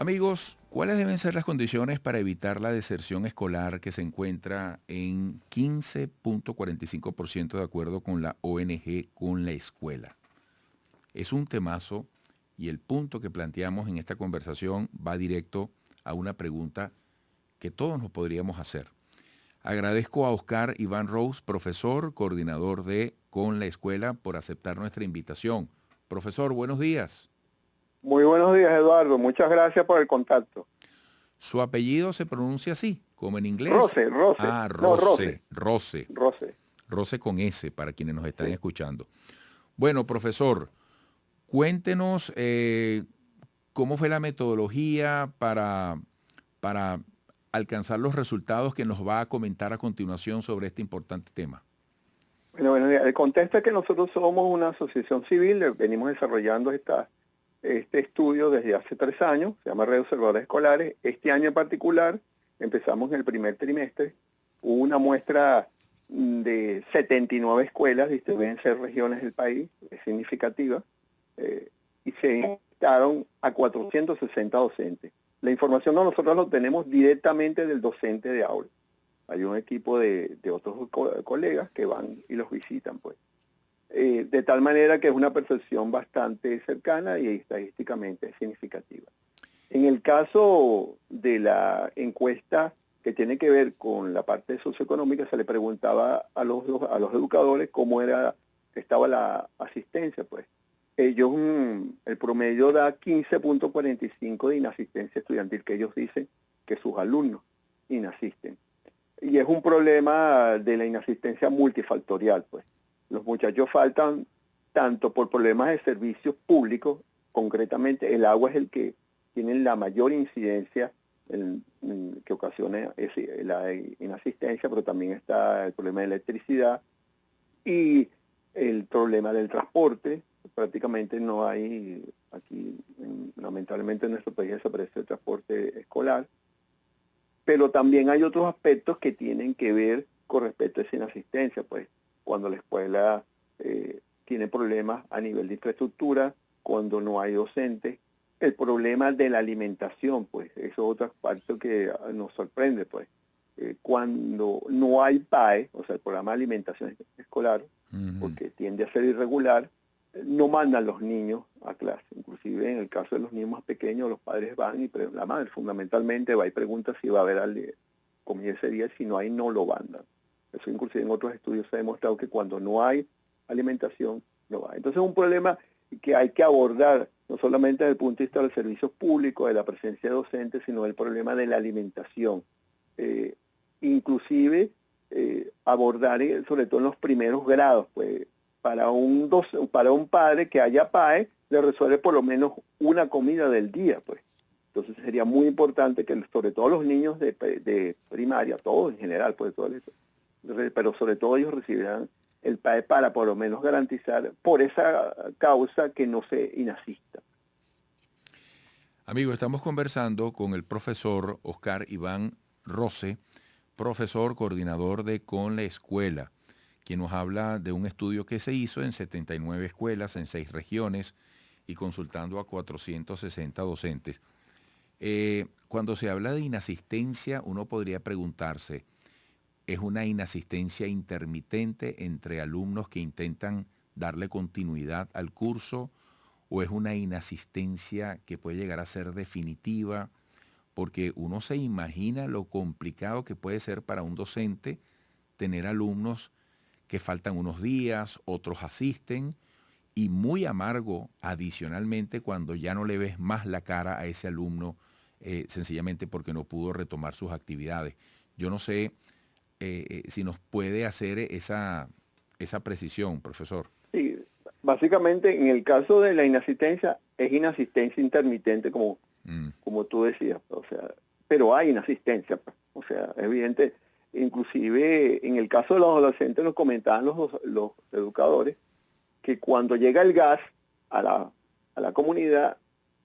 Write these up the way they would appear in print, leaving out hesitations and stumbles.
Amigos, ¿cuáles deben ser las condiciones para evitar la deserción escolar que se encuentra en 15.45% de acuerdo con la ONG con la escuela? Es un temazo y el punto que planteamos en esta conversación va directo a una pregunta que todos nos podríamos hacer. Agradezco a Oscar Iván Rose, profesor, coordinador de Con la Escuela, por aceptar nuestra invitación. Profesor, buenos días. Muy buenos días, Eduardo. Muchas gracias por el contacto. Su apellido se pronuncia así, como en inglés. Rose. Ah, No, Rose. Rose. Rose. Rose con S, para quienes nos están Sí. escuchando. Bueno, profesor, cuéntenos cómo fue la metodología para alcanzar los resultados que nos va a comentar a continuación sobre este importante tema. Bueno, el contexto es que nosotros somos una asociación civil, venimos desarrollando este estudio desde hace 3 años, se llama Red Observadores Escolares. Este año en particular, empezamos en el primer trimestre, hubo una muestra de 79 escuelas distribuidas en 6 regiones del país, es significativa, y se encuestaron a 460 docentes. La información nosotros lo tenemos directamente del docente de aula. Hay un equipo de otros colegas que van y los visitan, pues. De tal manera que es una percepción bastante cercana y estadísticamente significativa. En el caso de la encuesta que tiene que ver con la parte socioeconómica, se le preguntaba a los educadores cómo estaba la asistencia, pues. Ellos, el promedio da 15.45 de inasistencia estudiantil, que ellos dicen que sus alumnos inasisten. Y es un problema de la inasistencia multifactorial, pues. Los muchachos faltan tanto por problemas de servicios públicos, concretamente el agua es el que tiene la mayor incidencia que ocasiona la inasistencia, pero también está el problema de electricidad y el problema del transporte. Prácticamente no hay, aquí lamentablemente en nuestro país desaparece el transporte escolar, pero también hay otros aspectos que tienen que ver con respecto a esa inasistencia, pues cuando la escuela tiene problemas a nivel de infraestructura, cuando no hay docentes, el problema de la alimentación, pues eso es otro aspecto que nos sorprende, pues cuando no hay PAE, o sea, el programa de alimentación escolar, porque tiende a ser irregular, no mandan los niños a clase. Inclusive en el caso de los niños más pequeños, los padres van y la madre fundamentalmente va y pregunta si va a haber comida ese día, si no hay, no lo mandan. Eso inclusive en otros estudios se ha demostrado que cuando no hay alimentación, no va. Entonces es un problema que hay que abordar, no solamente desde el punto de vista de los servicios públicos, de la presencia de docentes, sino el problema de la alimentación. Inclusive abordar sobre todo en los primeros grados, pues para un padre que haya PAE, le resuelve por lo menos una comida del día, pues. Entonces sería muy importante que sobre todo los niños de primaria, todos en general, pues pero sobre todo ellos recibirán el PAE para por lo menos garantizar por esa causa que no se inasista. Amigo, estamos conversando con el profesor Oscar Iván Rose, profesor coordinador de Con la Escuela, quien nos habla de un estudio que se hizo en 79 escuelas en 6 regiones y consultando a 460 docentes. Cuando se habla de inasistencia, uno podría preguntarse, ¿es una inasistencia intermitente entre alumnos que intentan darle continuidad al curso o es una inasistencia que puede llegar a ser definitiva? Porque uno se imagina lo complicado que puede ser para un docente tener alumnos que faltan unos días, otros asisten, y muy amargo adicionalmente cuando ya no le ves más la cara a ese alumno, sencillamente porque no pudo retomar sus actividades. Yo no sé si nos puede hacer esa precisión, profesor. Sí, básicamente en el caso de la inasistencia, es inasistencia intermitente como tú decías, o sea, pero hay inasistencia, pues. O sea, es evidente, inclusive en el caso de los adolescentes nos comentaban los educadores que cuando llega el gas a la comunidad,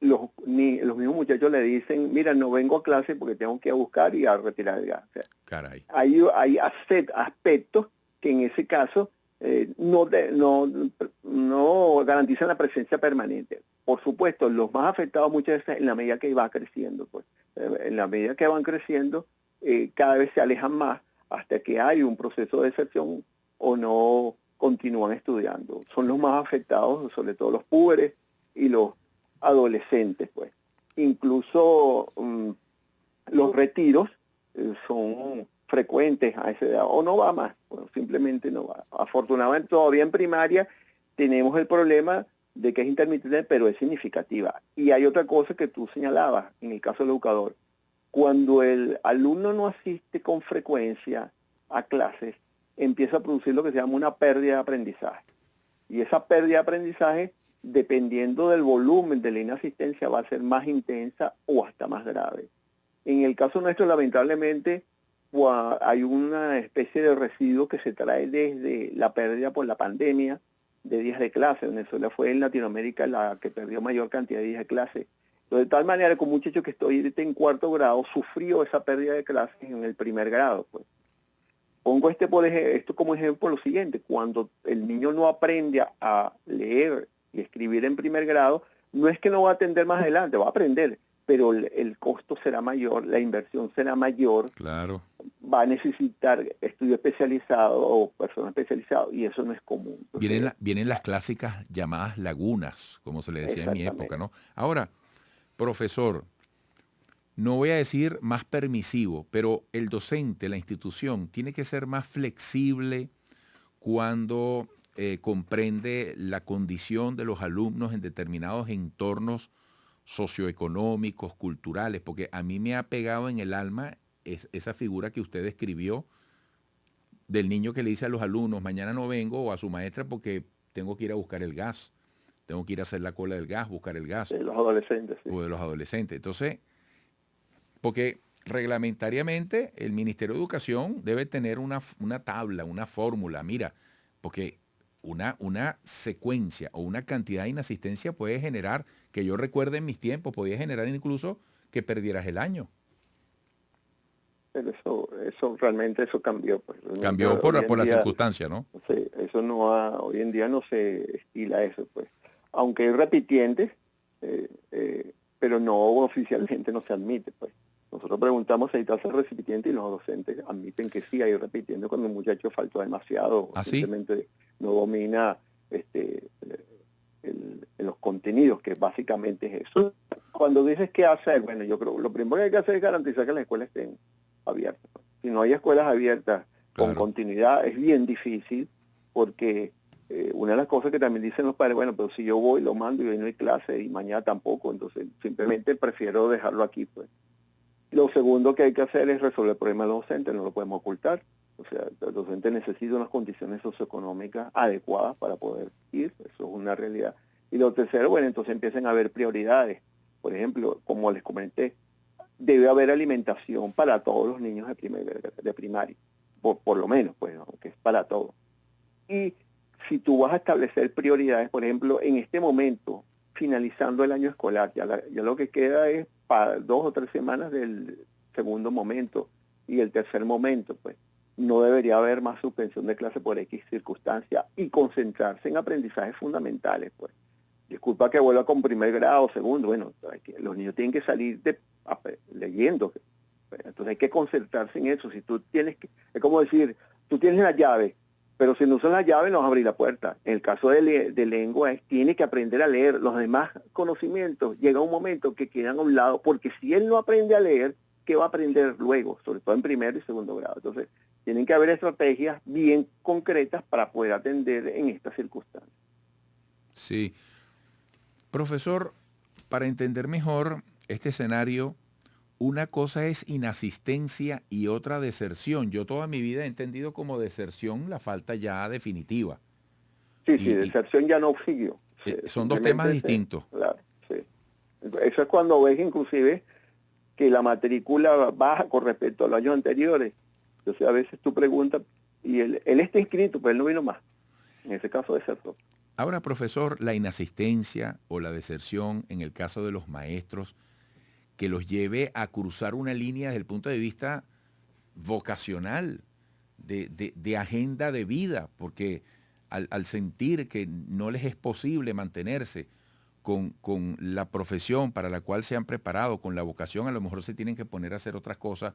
los mismos muchachos le dicen, mira, no vengo a clase porque tengo que ir a buscar y a retirar el gas. O sea, Caray. hay aspectos que en ese caso no garantizan la presencia permanente. Por supuesto, los más afectados muchas veces en la medida que va creciendo, pues. En la medida que van creciendo, cada vez se alejan más hasta que hay un proceso de deserción o no continúan estudiando. Son los más afectados, sobre todo los púberes y los adolescentes, pues. Incluso los retiros son frecuentes a esa edad, o no va más, bueno, simplemente no va. Afortunadamente todavía en primaria tenemos el problema de que es intermitente, pero es significativa. Y hay otra cosa que tú señalabas en el caso del educador. Cuando el alumno no asiste con frecuencia a clases, empieza a producir lo que se llama una pérdida de aprendizaje. Y esa pérdida de aprendizaje, dependiendo del volumen de la inasistencia, va a ser más intensa o hasta más grave. En el caso nuestro, lamentablemente, hay una especie de residuo que se trae desde la pérdida por la pandemia de días de clase. Venezuela fue en Latinoamérica la que perdió mayor cantidad de días de clase. Entonces, de tal manera que un muchacho que estoy en cuarto grado sufrió esa pérdida de clases en el primer grado. Pues. Pongo esto como ejemplo por lo siguiente. Cuando el niño no aprende a leer y escribir en primer grado, no es que no va a aprender más adelante, va a aprender, pero el costo será mayor, la inversión será mayor. Claro. Va a necesitar estudio especializado o persona especializada y eso no es común. Entonces, Vienen las clásicas llamadas lagunas, como se le decía en mi época, ¿no? Ahora, profesor, no voy a decir más permisivo, pero el docente, la institución, tiene que ser más flexible cuando comprende la condición de los alumnos en determinados entornos socioeconómicos, culturales, porque a mí me ha pegado en el alma esa figura que usted describió del niño que le dice a los alumnos, mañana no vengo, o a su maestra porque tengo que ir a buscar el gas, tengo que ir a hacer la cola del gas, buscar el gas. de los adolescentes. Sí. O de los adolescentes. Entonces, porque reglamentariamente el Ministerio de Educación debe tener una tabla, una fórmula, mira, porque una secuencia o una cantidad de inasistencia puede generar, que yo recuerde en mis tiempos, podía generar incluso que perdieras el año. Pero eso realmente cambió. Pues. Cambió por la circunstancia, ¿no? Sí, eso hoy en día no se estila eso, pues. Aunque hay repitientes, pero no oficialmente no se admite, pues. Nosotros preguntamos si hay tasas repitientes y los docentes admiten que sí hay repitiendo cuando un muchacho faltó demasiado o simplemente no domina los contenidos, que básicamente es eso. Cuando dices qué hacer, bueno, yo creo lo primero que hay que hacer es garantizar que las escuelas estén abiertas. Si no hay escuelas abiertas con continuidad, es bien difícil, porque una de las cosas que también dicen los padres, bueno, pero si yo voy, lo mando y hoy no hay clase y mañana tampoco, entonces simplemente prefiero dejarlo aquí, pues. Lo segundo que hay que hacer es resolver el problema de los docentes, no lo podemos ocultar. O sea, el docente necesita unas condiciones socioeconómicas adecuadas para poder ir, eso es una realidad. Y lo tercero, bueno, entonces empiezan a haber prioridades. Por ejemplo, como les comenté, debe haber alimentación para todos los niños de primaria, por lo menos, pues, aunque es para todos. Y si tú vas a establecer prioridades, por ejemplo, en este momento, finalizando el año escolar, ya lo que queda es para 2 o 3 semanas del segundo momento y el tercer momento, pues no debería haber más suspensión de clase por X circunstancia y concentrarse en aprendizajes fundamentales, pues. Disculpa que vuelva con primer grado, segundo, bueno, los niños tienen que salir leyendo, entonces hay que concentrarse en eso. Si tú tienes que, es como decir, tú tienes la llave, pero si no usas la llave no vas a abrir la puerta. En el caso de lengua, tiene que aprender a leer. Los demás conocimientos llega un momento que quedan a un lado, porque si él no aprende a leer, ¿qué va a aprender luego? Sobre todo en primer y segundo grado. Entonces, tienen que haber estrategias bien concretas para poder atender en estas circunstancias. Sí. Profesor, para entender mejor este escenario, una cosa es inasistencia y otra deserción. Yo toda mi vida he entendido como deserción la falta ya definitiva. Sí, deserción ya no siguió. Son dos temas distintos. Claro, sí. Eso es cuando ves inclusive que la matrícula baja con respecto a los años anteriores. Entonces a veces tú preguntas, y él está inscrito, pero él no vino más. En ese caso desertó. Ahora, profesor, la inasistencia o la deserción en el caso de los maestros, que los lleve a cruzar una línea desde el punto de vista vocacional, de agenda de vida, porque al sentir que no les es posible mantenerse con la profesión para la cual se han preparado, con la vocación, a lo mejor se tienen que poner a hacer otras cosas.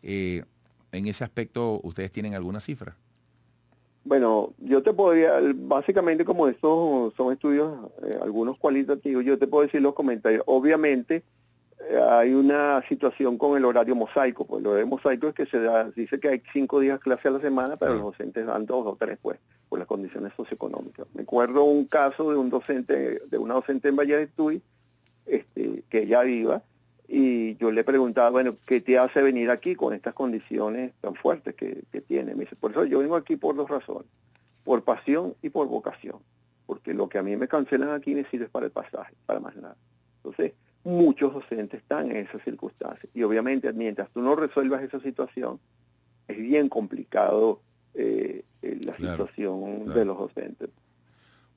En ese aspecto, ¿ustedes tienen alguna cifra? Bueno, yo te podría, básicamente como estos son estudios, algunos cualitativos, yo te puedo decir los comentarios. Obviamente hay una situación con el horario mosaico, pues el horario mosaico es que dice que hay 5 días clase a la semana, pero los docentes dan 2 o 3 pues, por las condiciones socioeconómicas. Me acuerdo un caso de una docente en Valle de Tuy, que ella viva, y yo le preguntaba, bueno, ¿qué te hace venir aquí con estas condiciones tan fuertes que tiene? Me dice, por eso yo vengo aquí por 2 razones, por pasión y por vocación, porque lo que a mí me cancelan aquí me sirve para el pasaje, para más nada. Entonces, muchos docentes están en esas circunstancias, y obviamente mientras tú no resuelvas esa situación, es bien complicado la situación de los docentes.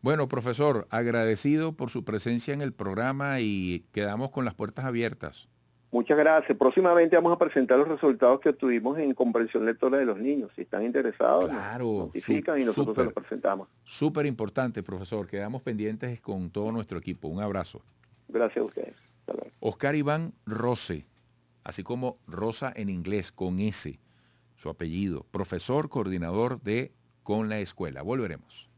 Bueno, profesor, agradecido por su presencia en el programa y quedamos con las puertas abiertas. Muchas gracias. Próximamente vamos a presentar los resultados que obtuvimos en comprensión lectora de los niños. Si están interesados, claro, nos notifican y nosotros se los presentamos. Súper importante, profesor. Quedamos pendientes con todo nuestro equipo. Un abrazo. Gracias a ustedes. Oscar Iván Rose, así como Rosa en inglés, con S, su apellido. Profesor, coordinador de Con la Escuela. Volveremos.